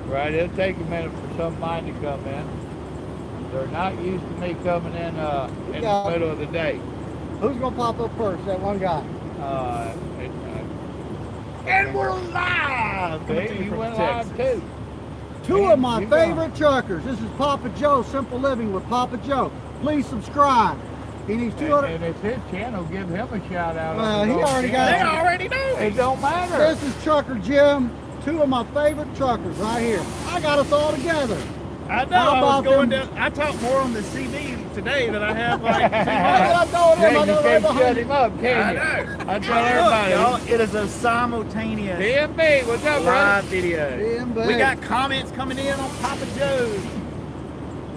Right, it'll take a minute for some mine to come in. They're not used to me coming in the middle of the day. Who's gonna pop up first? That one guy. And we're live! See, you went live too. Two of my favorite truckers. This is Papa Joe, Simple Living with Papa Joe. Please subscribe. He needs 200. And it's his channel. Give him a shout out. He already got it. They already know. It don't matter. This is Trucker Jim. Two of my favorite truckers right here. I got us all together. I know. I talk more on the CV today than I have like 2 months. You can't shut him up, can you? I tell everybody. Y'all, it is a simultaneous DMB, what's up, live video. DMB. We got comments coming in on Papa Joe's.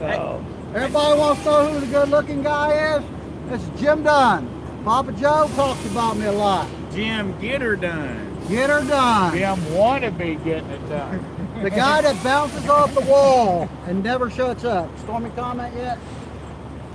Oh. Everybody wants to know who the good-looking guy is? It's Jim Dunn. Papa Joe talks about me a lot. Jim, get her done. Get her done. Jim wanna be getting it done. The guy that bounces off the wall and never shuts up. Stormy comment yet?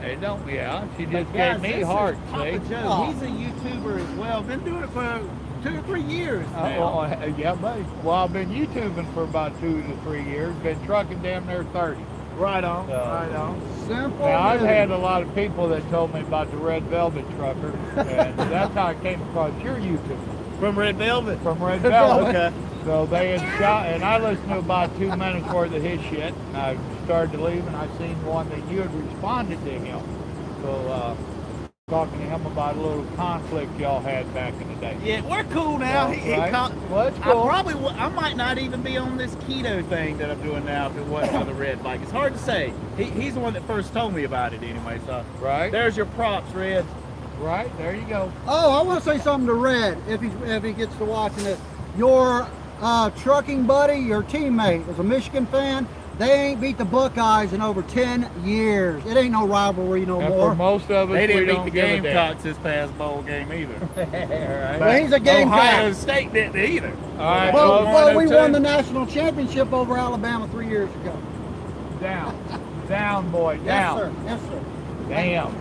Hey, don't be out. She just gave me heart, see? Papa Joe, he's a YouTuber as well. Been doing it for 2 or 3 years now. Yeah, buddy. Well, I've been YouTubing for about 2 to 3 years. Been trucking damn near 30. Right on, right on. Simple. Now, I've had a lot of people that told me about the Red Velvet trucker, and that's how I came across your YouTube. From Red Velvet? From Red Velvet. Okay. So they had shot, and I listened to about 2 minutes worth of his shit, and I started to leave, and I seen one that you had responded to him. So, talking to him about a little conflict y'all had back in the day. Yeah, we're cool now. Right? Well, it's cool. I might not even be on this keto thing that I'm doing now if it wasn't for the Red bike. It's hard to say. He's the one that first told me about it anyway. So right. There's your props, Red. Right, there you go. Oh, I want to say something to Red if he gets to watching this. Your trucking buddy, your teammate, was a Michigan fan. They ain't beat the Buckeyes in over 10 years. It ain't no rivalry no more. For most of us, they didn't beat the Gamecocks this past bowl game either. Right. Well, he's a Gamecock. Ohio State didn't either. All right. Well, we won the national championship over Alabama 3 years ago. Down, boy, down. Yes, sir. Damn.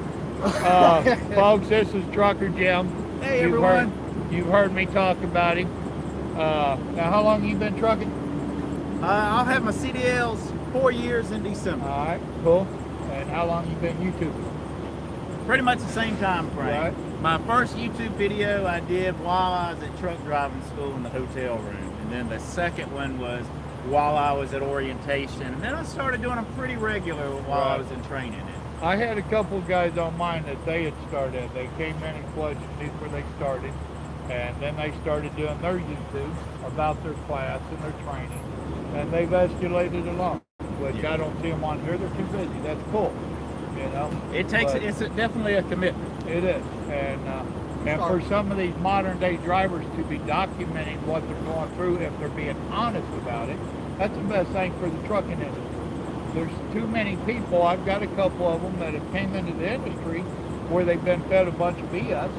Folks, this is Trucker Jim. Hey, everyone. You've heard me talk about him. Now, how long have you been trucking? I'll have my CDLs 4 years in December. All right, cool. And how long you been YouTubing? Pretty much the same time frame. Right. My first YouTube video I did while I was at truck driving school in the hotel room. And then the second one was while I was at orientation. And then I started doing them pretty regular while I was in training. I had a couple of guys on mine that they had started. They came in and questioned me where they started. And then they started doing their YouTube about their class and their training. And they've escalated along, which I don't see them on here. They're too busy. That's cool, you know. It's definitely a commitment. It is, and for some of these modern day drivers to be documenting what they're going through, if they're being honest about it, that's the best thing for the trucking industry. There's too many people. I've got a couple of them that have came into the industry where they've been fed a bunch of BS,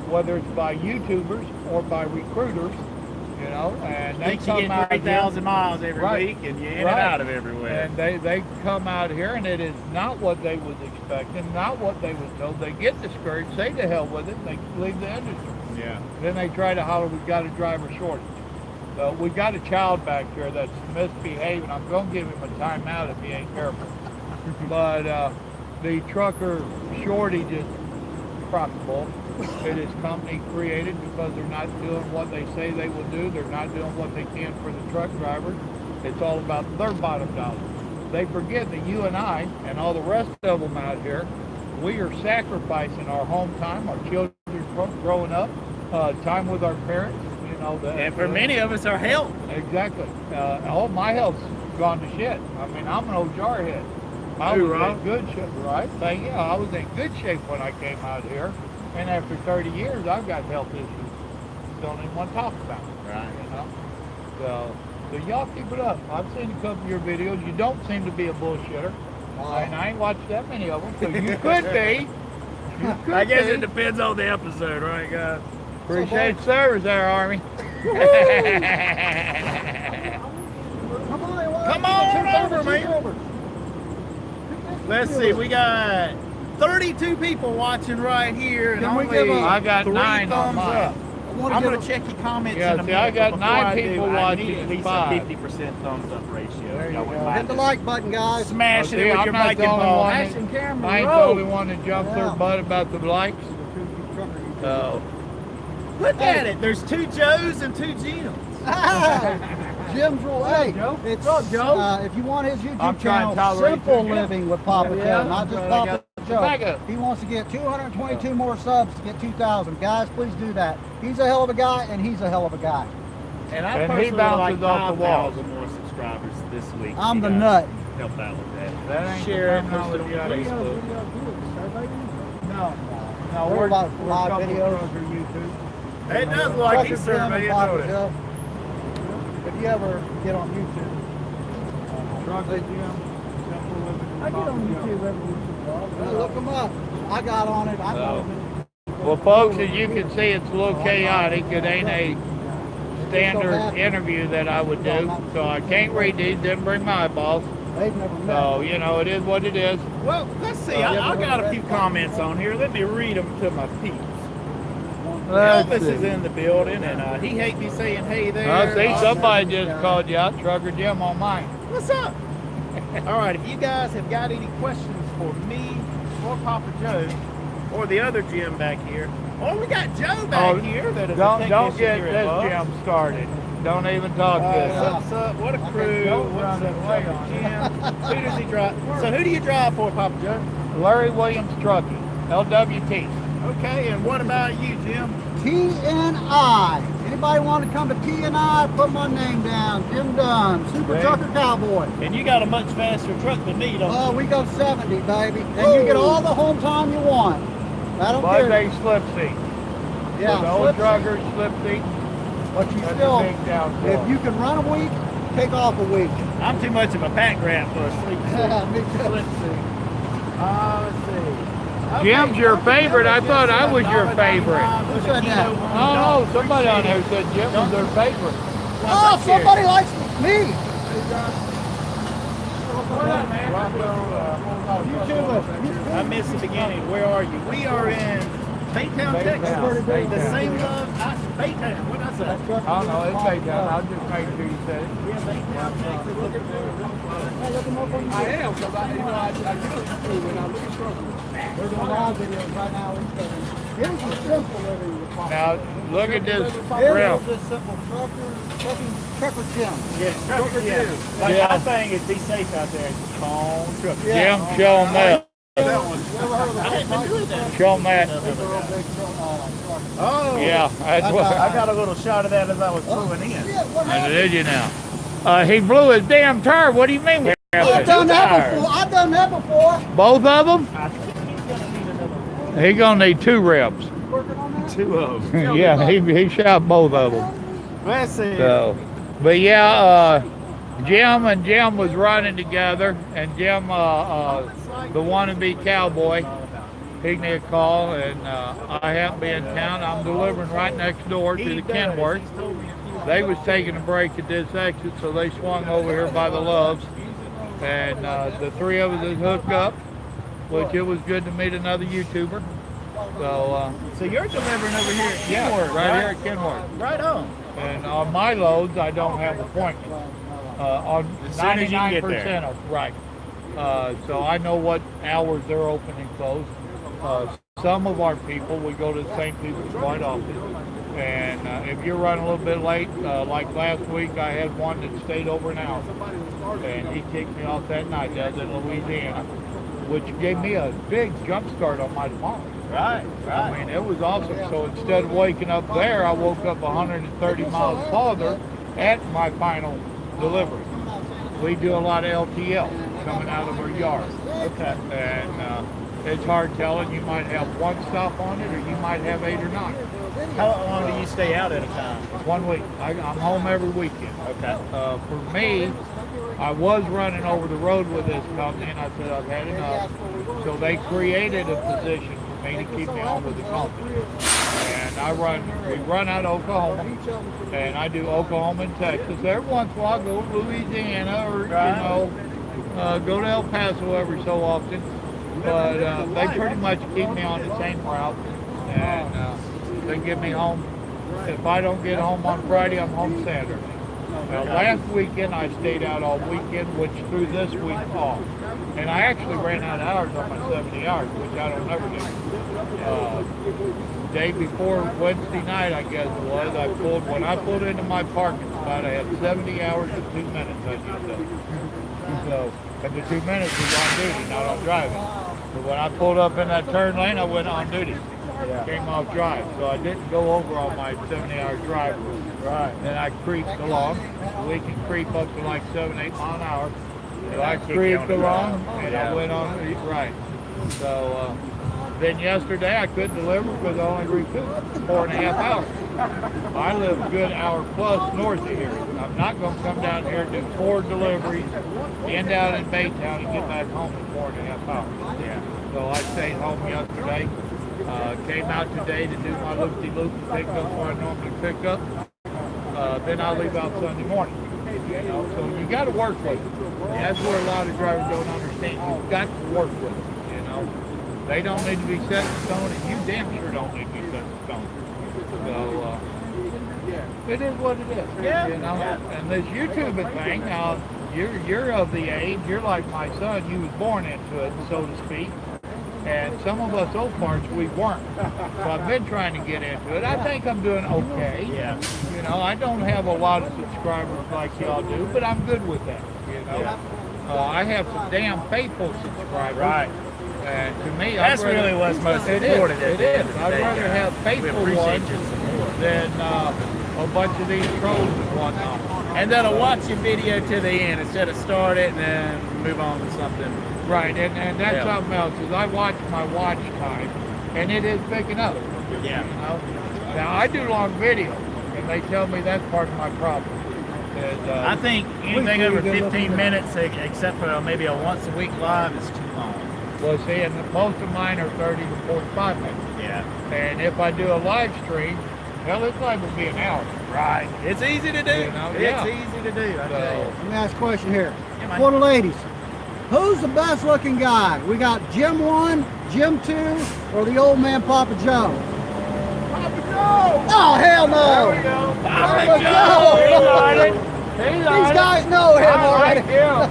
whether it's by YouTubers or by recruiters. You know, and they come out 3,000 miles every week, and you're in and out of everywhere. And they come out here, and it is not what they was expecting, not what they was told. They get discouraged, say to hell with it, and they leave the industry. Yeah. Then they try to holler, we've got a driver shortage. So we got a child back here that's misbehaving. I'm going to give him a timeout if he ain't careful. But the trucker shortage is profitable. It is company created because they're not doing what they say they will do. They're not doing what they can for the truck drivers. It's all about their bottom dollar. They forget that you and I and all the rest of them out here, we are sacrificing our home time, our children growing up, time with our parents. You know, and for many of us, our health. Exactly. My health's gone to shit. I mean, I'm an old jarhead. I was in good shape, right? I was in good shape when I came out here. And after 30 years, I've got health issues. Don't even want to talk about it. Right. You know? So y'all keep it up. I've seen a couple of your videos. You don't seem to be a bullshitter. And I ain't watched that many of them, so you could be. I guess it depends on the episode, right, guys? Appreciate the service there, Army. Come on over, man. Let's see, we got 32 people watching right here, and I got 3 9 thumbs on mine. up. want I'm to going give to check your comments Yeah, in a see, minute. I got but before 9 I do, people I watching need at and least 5. a 50% thumbs up ratio. There you Y'all go. wouldn't mind Hit the it. like button, guys. Smashing See, it with I'm your not Mike the and only Paul. one Action camera, I ain't the roll. only one that jumps their butt about the likes. So, Look at it. There's 2 Joes and 2 Jims. Jim's rule. Hey, Joe. it's What's up, Joe? if you want his YouTube I'm trying channel, to tolerate Simple you, Jim. Living with Papa Yeah, Joe, not just but I Papa got Joe. tobacco. He wants to get 222 more subs to get 2,000. Guys, please do that. He's a hell of a guy, and he's a hell of a guy. And I And he personally would like bounces off the wall. 5,000 more subscribers this week. I'm You the guys nut. Help out with that. That ain't Share it, the post it on terminology I Facebook. No, We're we're about we're live a couple videos. trucker YouTube. It does look like he's Trucker Jim and surveying Papa on it. Joe. If you ever get on YouTube, Trucker Jim, Simple Living. I get on YouTube every week. Look them up. I got on it. I got Well, folks, as you can see, it's a little chaotic. It ain't a standard interview that I would do, so I can't read these. Didn't bring my eyeballs, They've never met. so you know it is what it is. Well, let's see. I got a few comments on here. Let me read them to my peeps. Elvis is in the building, and he hate me saying hey there. I see somebody just called you out, Trucker Jim on mine. What's up? All right, if you guys have got any questions for me or Papa Joe or the other Jim back here, or we got Joe back here that is a Don't technician get here at this Bucks. Jim started. Don't even talk this. What's up? What a crew. don't What's run up, away Trucker on Jim? Who does he drive? So who do you drive for, Papa Joe? Larry Williams Trucking, LWT. Okay, and what about you, Jim? TNI. Anybody want to come to TNI? Put my name down. Jim Dunn, Super Okay. Trucker Cowboy. And you got a much faster truck than me, don't Oh, we go 70, baby. And you get all the home time you want. I don't But care. they slip seat. Yeah, The old slip truckers slip seat. But you That's still, a big downfall. if you can run a week, take off a week. I'm too much of a pack rat for a sleep suit. Me too. Let's see. Let's see. Jim's your favorite. I thought I was your favorite. Who said that? Oh, no, somebody on there said Jim was their favorite. Oh, somebody likes me. I missed the beginning. Where are you? We are in Baytown, Texas. Baytown. The same love. Baytown. What did I say? I don't know, it's Baytown. I'll just make sure you said it. Yeah, Baytown, Texas. Look at there. I am, because I do when I look at truckers. There's a live videos right now. Here's a simple living with Papa. Now, look at this Here's grill. just simple trucker Jim. Yeah, trucker Jim. Like Yeah. my thing is be safe out there. Come trucker. Yeah. Jim, show them that. You ever heard of the I hadn't been doing that. Show them that. Oh. Yeah, that's what. I got a little shot of that as I was pulling in. Shit, what And happened? it is you now. He blew his damn tire. What do you mean? I've done that before. I've done that before. Both of them? I think he's gonna need another one. He gonna need 2 ribs. Working on that. 2 of them. Yeah, he shot both of them. Let's see. So, but yeah, Jim and Jim was running together, and Jim, the wannabe cowboy, he gave me a call, and I happened to be in town. I'm delivering right next door to the Kenworth. They was taking a break at this exit, so they swung over here by the Loves, and the 3 of us had hooked up, which it was good to meet another YouTuber. So, So you're delivering over here at yeah, Kenworth, right here at Kenworth. Right on. And on my loads, I don't have appointments. On As soon as you can get 99% there. of right. So I know what hours they're open and closed. Some of our people, we go to the same people quite often. And if you're running a little bit late, like last week, I had one that stayed over an hour. And he kicked me off that night down in Louisiana, which gave me a big jump start on my tomorrow. Right, I mean, it was awesome. So instead of waking up there, I woke up 130 miles farther at my final delivery. We do a lot of LTL coming out of our yard. Okay. And it's hard telling. You might have 1 stop on it, or you might have 8 or 9. How long do you stay out at a time? 1 week. I'm home every weekend. Okay. For me, I was running over the road with this company, and I said I've had enough. So they created a position for me to keep me on with the company. And we run out of Oklahoma, and I do Oklahoma and Texas. Every once in a while I go to Louisiana, or go to El Paso every so often. But they pretty much keep me on the same route, and they get me home If I don't get home on Friday, I'm home Saturday. Now, last weekend I stayed out all weekend, which threw this week off. And I actually ran out of hours on my 70 hours, which I don't ever do. Day before Wednesday night, I guess it was, when I pulled into my parking spot, I had 70 hours and 2 minutes I used up. So, and the 2 minutes was on duty, not on driving. So when I pulled up in that turn lane, I went on duty. Came off drive, so I didn't go over on my 70-hour drive. Right. And I creeped along. We can creep up to like 7, 8 mile an hour. So I creeped along and I went on right. So then yesterday I couldn't deliver because I only recouped 4.5 hours. I live a good hour plus north of here. I'm not going to come down here and do 4 deliveries, end down in Baytown and get back home in 4.5 hours. Yeah. So I stayed home yesterday. Came out today to do my loop-de-loop and pick up where I normally pick up. Then I leave out Sunday morning. You know, so you got to work with it. And that's where a lot of drivers don't understand. You've got to work with it. You know, they don't need to be set in stone, and you damn sure don't need to be set in stone. So it is what it is. Yeah. You know, and this YouTubing thing. Now you're of the age. You're like my son. You was born into it, so to speak. And some of us old parts, we weren't. So I've been trying to get into it. I think I'm doing okay. Yeah. You know, I don't have a lot of subscribers like y'all do, but I'm good with that. You know, I have some damn faithful subscribers. Right. And to me, That's really what's most important. It is. I'd rather have faithful ones than a bunch of these trolls and whatnot. And that'll watch your video to the end instead of start it and then move on to something. Right, and that's something else, is I watch my watch time, and it is picking up. Yeah. You know? Now, I do long videos, and they tell me that's part of my problem. And, I think anything over 15 minutes, except for maybe a once-a-week live, is too long. Well, see, and most of mine are 30 to 45 minutes. Yeah. And if I do a live stream, hell, this live will be an hour. Right. It's easy to do. You know? It's easy to do, I tell you. Let me ask a question here. Yeah, For the ladies, who's the best looking guy? We got Jim 1, Jim 2, or the old man Papa Joe? Papa Joe! Oh, hell no! There we go. Papa Joe! He's Joe! on it. He's on These it. guys know him I already. like him.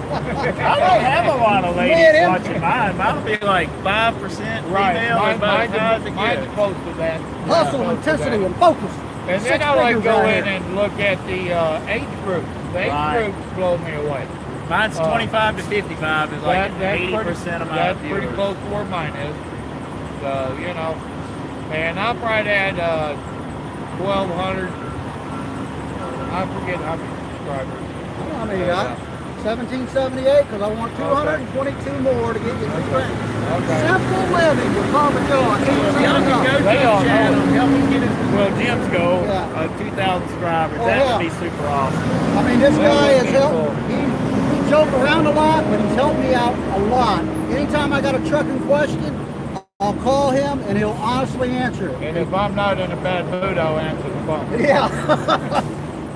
I don't have a lot of Me and ladies him. watching mine. Mine will be like 5% female Right, and about guys that mine's get. close to that. Hustle, Close to intensity, that. and focus. And then Six I like figures go right in here. and look at the age groups. The age Right. groups blow me away. Mine's 25 to 55 is like 80% of my That's viewers. pretty close to where mine is. So, you know, and I'm right at 1,200. I forget how many subscribers. How many you got? 1778, because I want 222 more to get you 3 grand. Okay. Simple living with Papa Joe. I can't Y'all say can go enough. to They his all channel, know. help him get his, well, Jim's goal Yeah. of 2,000 subscribers. Oh, That yeah. would be super awesome. I mean, this That guy would has be helped. cool. We joke around a lot, but he's helped me out a lot. Anytime I got a trucking question, I'll call him and he'll honestly answer it. And if I'm not in a bad mood, I'll answer the phone. Yeah.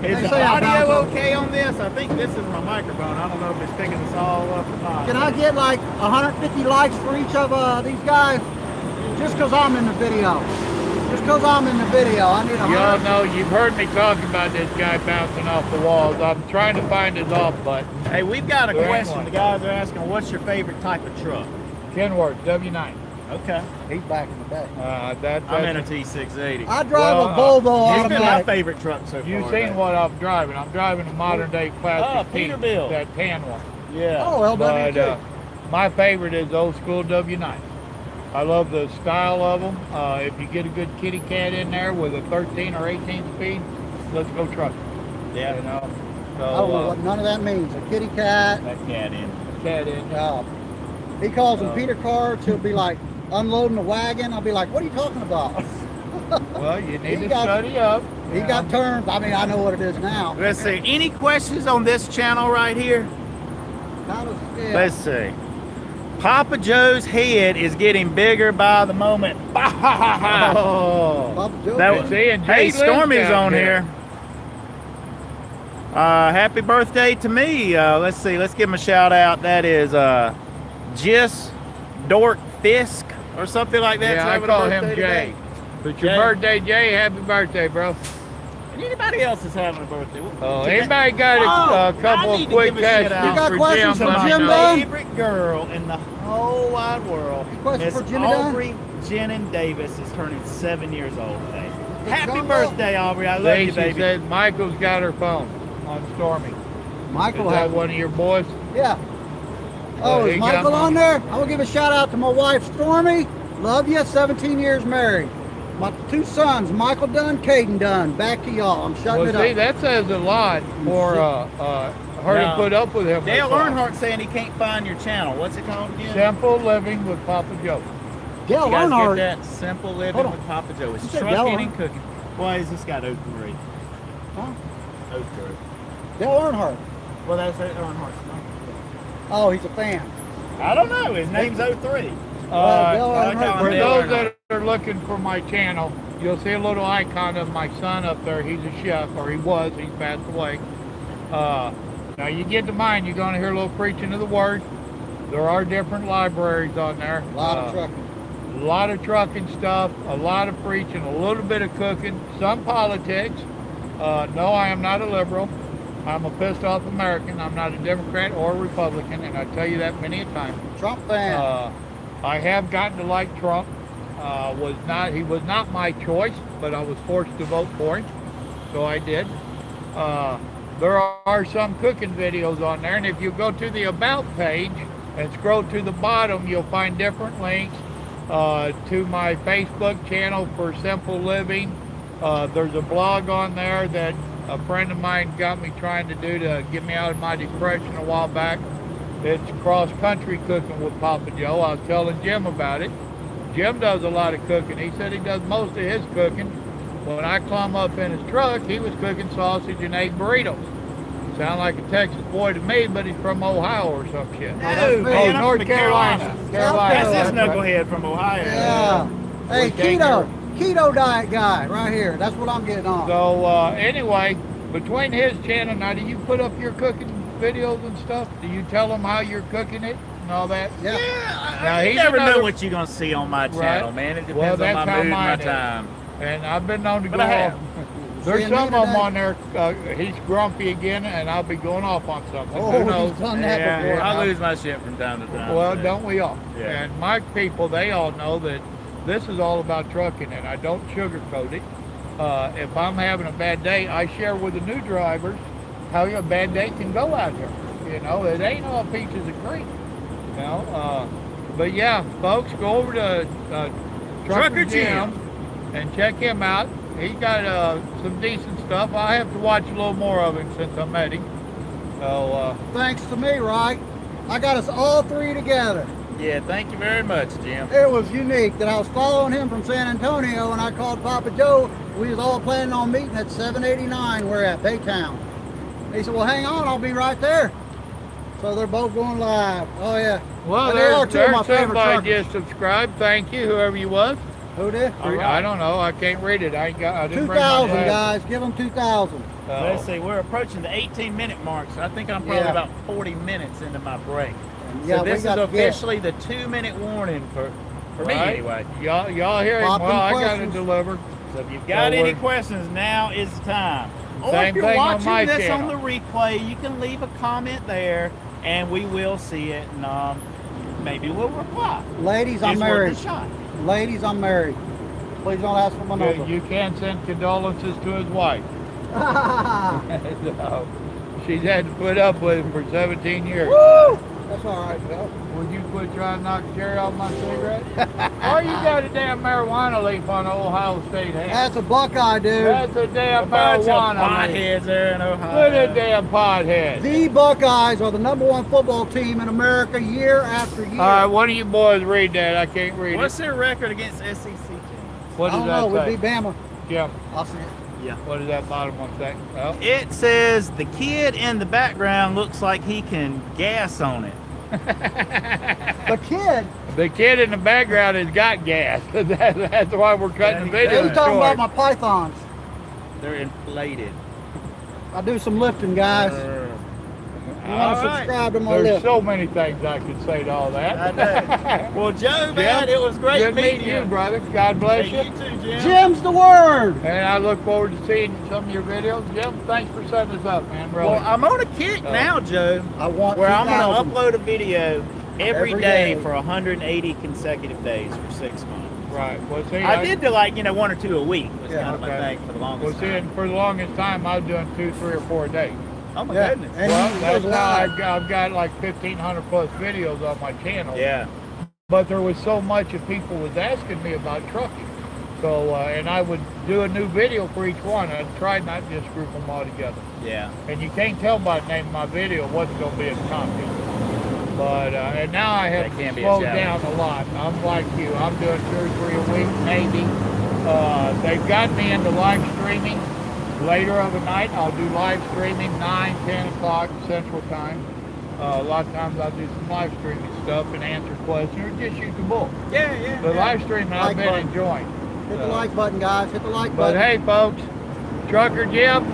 Is They the say I bounce audio off. okay on this? I think this is my microphone. I don't know if it's picking us all up or not. Can I get like 150 likes for each of these guys? Just because I'm in the video. Just because I'm in the video. I need a Y'all 100. know, you've heard me talking about this guy bouncing off the walls. I'm trying to find his off button. Hey, we've got a There ain't question. one. The guys are asking, what's your favorite type of truck? Kenworth, W9. Okay. He's back in the day. I'm in a T680. I drive Well, a Volvo It's been my automatic. favorite truck so far. You've seen what I'm driving. I'm driving a modern day classic Peterbilt. that tan one. Yeah. Oh, well, But too. my favorite is old school W9. I love the style of them. If you get a good kitty cat in there with a 13 or 18 speed, let's go trucking. Yeah. You know. So I don't know what none of that means. A kitty cat. That cat in. cat in. He calls them Peter carts. He'll be like unloading the wagon. I'll be like, what are you talking about? Well, you need He to got- study up. He got terms. I mean, I know what it is now. Let's see. Any questions on this channel right here? Kind of, yeah. Let's see. Papa Joe's head is getting bigger by the moment. Oh. Papa Joe. That was, See, and hey, Jay Stormy's lives down on there. here. Happy birthday to me. Let's see. Let's give him a shout out. That is Jis Dork Fisk or something like that. Yeah, So I having a call him birthday Jay. today. But your Jay. birthday, Jay, happy birthday, bro. And anybody else is having a birthday. Anybody got a couple I of need to quick give a shout questions out. You got for questions Jim? for Let me Jim know. Dunn? Favorite girl in the whole wide world, Question Miss for Jimmy Dunn? Aubrey Jenin Davis, is turning 7 years old today. Good Happy job. birthday, Aubrey! I love you, Stacy baby. said Michael's got her phone on Stormy. Michael Is that has one of your boys? Yeah. Oh, he is got Michael on mine. there? I'm going to give a shout out to my wife, Stormy. Love you, 17 years married. My 2 sons, Michael Dunn, Caden Dunn. Back to y'all. I'm shutting Well, it see, up. that says a lot for her to No. put up with him. Dale this long. Earnhardt saying he can't find your channel. What's it called again? Simple Living with Papa Joe. Dale You guys Earnhardt. get that? Simple Living Hold on. with Papa Joe. It's You said Dale trucking Earnhardt? and cooking. Why has this got 03? Huh? 03. Dale Earnhardt. Well, that's Earnhardt's number. Oh, he's a fan. I don't know. His name's 03. Well, Dale I Earnhardt. For Dale those Earnhardt. that are looking for my channel, you'll see a little icon of my son up there. He's a chef, or he was. He's passed away. Now you get to mine, you're going to hear a little preaching of the word. There are different libraries on there. A lot of trucking. A lot of trucking stuff, a lot of preaching, a little bit of cooking, some politics. No, I am not a liberal. I'm a pissed off American. I'm not a Democrat or a Republican, and I tell you that many a time. Trump fan. I have gotten to like Trump. He was not my choice, but I was forced to vote for him, so I did. There are some cooking videos on there, and if you go to the About page and scroll to the bottom, you'll find different links to my Facebook channel for Simple Living. There's a blog on there that a friend of mine got me trying to do to get me out of my depression a while back. It's cross-country cooking with Papa Joe. I was telling Jim about it. Jim does a lot of cooking. He said he does most of his cooking. When I climb up in his truck, he was cooking sausage and egg burritos. Sound like a Texas boy to me, but he's from Ohio or some shit. No, man, I'm North from Carolina. That's this right. knucklehead from Ohio. Yeah. Hey, We can't keto diet guy right here. That's what I'm getting on. So anyway, between his channel, now do you put up your cooking videos and stuff? Do you tell them how you're cooking it and all that? Yeah. Now, You he's never know another- what you're going to see on my channel, Right. man. It depends Well, on that's my how mood and my mine is. time. And I've been known to But go I have. off. There's Seeing some me of them today. on there. He's grumpy again, and I'll be going off on something. Oh, Who he's knows? done that Yeah, before. I lose my shit from time to time. Well, so. don't we all? Yeah. And my people, they all know that this is all about trucking, and I don't sugarcoat it. If I'm having a bad day, I share with the new drivers how a bad day can go out here. You know, it ain't all peaches and cream. You know, but yeah, folks, go over to Trucker Jim and check him out. He got some decent stuff. I have to watch a little more of him since I met him. So Thanks to me, right? I got us all 3 together. Yeah, thank you very much, Jim. It was unique that I was following him from San Antonio and I called Papa Joe. We was all planning on meeting at 789. We're at Baytown. He said, well, hang on, I'll be right there. So they're both going live. Oh, yeah. well, And they are there's, two of my there's favorite somebody truckers. just subscribed. Thank you, whoever you was. Who did? All right. I don't know. I can't read it. I didn't bring my 2,000, glasses. guys. Give them 2,000. Let's see, we're approaching the 18-minute mark, so I think I'm probably Yeah. about 40 minutes into my break. Yeah, So we this is got- yeah. officially the 2-minute warning for me Right? anyway. Y'all hear him? Pop them Well, I got to questions. deliver. So if you've got So any we're- questions, now is the time. Or Same if you're thing on watching my this channel. on the replay, you can leave a comment there, and we will see it, and maybe we'll reply. Ladies, I'm It's married. worth a shot. Ladies, I'm married. Please don't ask for my number. You can send condolences to his wife. So, she's had to put up with him for 17 years. Woo! That's all right, Bill. Would you quit trying to knock the cherry off my cigarette? Or you got a damn marijuana leaf on an Ohio State hat? That's a Buckeye, dude. That's a damn A bunch of marijuana leaf. potheads there in Ohio. What a damn pothead. The Buckeyes are the #1 football team in America year after year. All right, one of you boys read that. I can't read What's it. their record against SEC teams? What I does don't know. that We say? beat Bama. Jim, I'll see it. Yeah. what does that bottom one say? Oh. It says the kid in the background looks like he can gas on it. The kid, The kid in the background has got gas. That's why we're cutting the video he's talking short. about my pythons. They're inflated. I do some lifting, guys. You want to subscribe to my There's list. so many things I could say to all that. I know. Well, Joe, man, it was great Good meeting meeting you, brother. God bless Hey, you. you too, Jim. Jim's the word. And I look forward to seeing some of your videos. Jim, thanks for setting us up, man. Really. Well, I'm on a kick now, Joe, I want where I'm 2,000. going to upload a video every Every day day. for 180 consecutive days for 6 months. right. Well, see, I did do like, 1 or 2 a week was Yeah, kind of my okay. thing for the Well, longest see, time. and for the longest time, I was doing 2, 3, or 4 a day. Oh my Yeah. goodness. And Well, he that's goes how live. I've got like 1,500 plus videos on my channel. Yeah. But there was so much of people was asking me about trucking. So, and I would do a new video for each one. I tried not to just group them all together. Yeah. And you can't tell by the name of my video what's going to be in content. But, and now I have That can be a slowed challenge. down a lot. I'm like you. I'm doing 2 or 3 a week, maybe. They've got me into live streaming. Later of the night, I'll do live streaming 9, 10 o'clock Central Time. A lot of times I'll do some live streaming stuff and answer questions or just shoot the bull. Yeah. The live streaming I've Like been button. enjoying. Hit the like button, guys. Hit the like But button. hey, folks, Trucker Jim,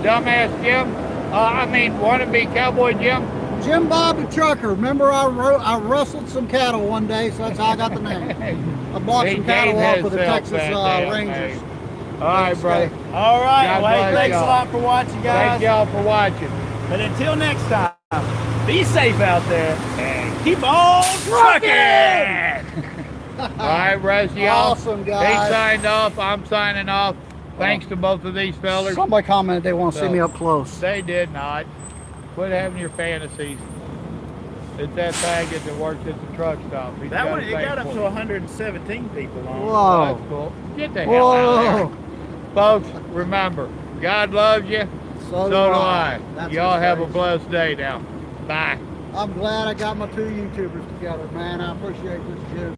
Dumbass Jim, wannabe Cowboy Jim. Jim Bob the Trucker. Remember I rustled some cattle one day, so that's how I got the name. I blocked He some cattle gave off with the himself Texas that damn Rangers. thing. All right, brother. All right. God Well, hey, bless thanks y'all. a lot for watching, guys. Thank y'all for watching. But until next time, be safe out there and keep on trucking. All right, rest of y'all. Awesome, He guys. signed off. I'm signing off. Thanks to both of these fellers. Somebody commented they want to see So- me up close. They did not. Quit having your fantasies. It's that faggot that works at the truck stop. He's That got one, a it thing got up for to it. 117 people on. Oh, Whoa. that's cool. Get the hell out of there. Whoa. Folks, remember, God loves you. So do I. That's Y'all what's have a crazy. blessed day now. Bye. I'm glad I got my 2 YouTubers together, man. I appreciate this, Jim.